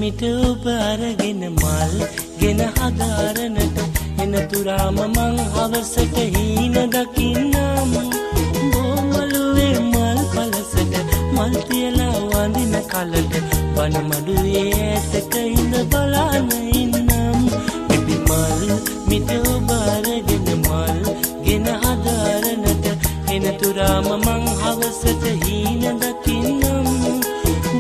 මිට ඔබ අරගෙන මල් ගෙන හදාරනට එනතුරාම මං හවසට හීන දකින්නම් බොමළුවේ මල් පලසට මල් තියලා වඳින කලට වනමඩුවේ ඈතක ඉඳ බලාන ඉන්නම් බිබි මල් මිට ඔබ අරගෙන මල් ගෙන හදාරනට එනතුරාම මං හවසට හීන දකින්නම්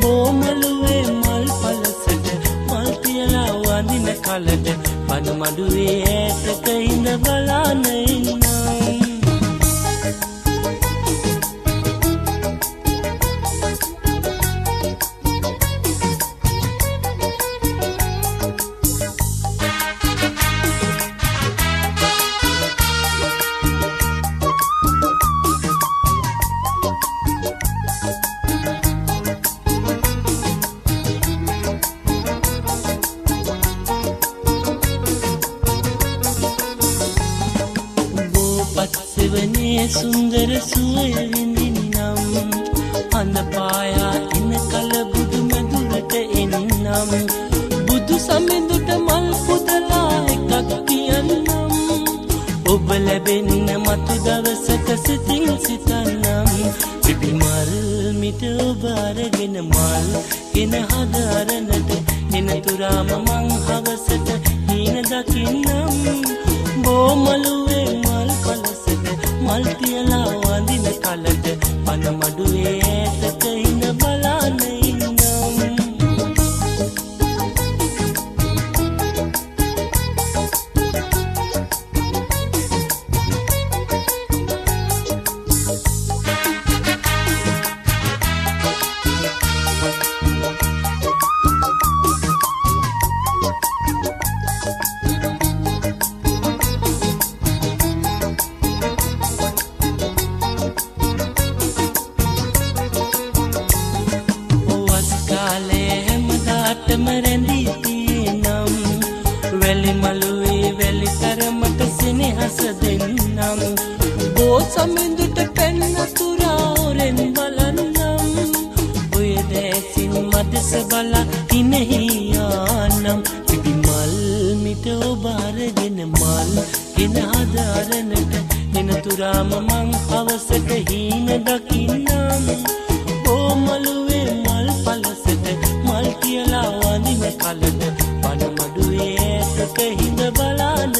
බොමළුවේ මල් පලසට මල් තියලා වඳින කලට වනමඩුවේ ඈතක ඉඳ බලාන ඉන්නම් පත්සෙවනේ සුන්දර සුවය විඳින්නම් අඳ පායා එන කල බුදු මැදුරට එන්නම් බුදු සමිඳුට මල් පුදලා එකක් කියන්නම් ඔබ ලැබෙන්න මතු දවසක සිතින් සිතන්නම් බිබි මල් මිට ඔබ අරගෙන මල් ගෙන හදාරනට එනතුරාම මං හවසට හීන දකින්නම් බොමළුවේ මල් පලසට මල් තියලා වඳින කලට වනමඩුවේ ඈතක ඉඳ බලාන ඉන්නම් රැඳී තියෙනම් වැලි මළුවේ වැලි තරමට සෙනෙහස දෙන්නම් බෝ සමිඳුට පෙන්නතුරා ඔරෙන් බලන්නම් ඔය දැසින් මදස බලා හිනෙහි යානම් බිබි මල් මිට ඔබ අරගෙන මල් ගෙන හදාරනට එනතුරාම මං හවසට හීන දකින්නම් බොමළුවේ මල් පලසට මල් තියලා වඳින කලට වනමඩුවේ ඈතක හිඳ බලාන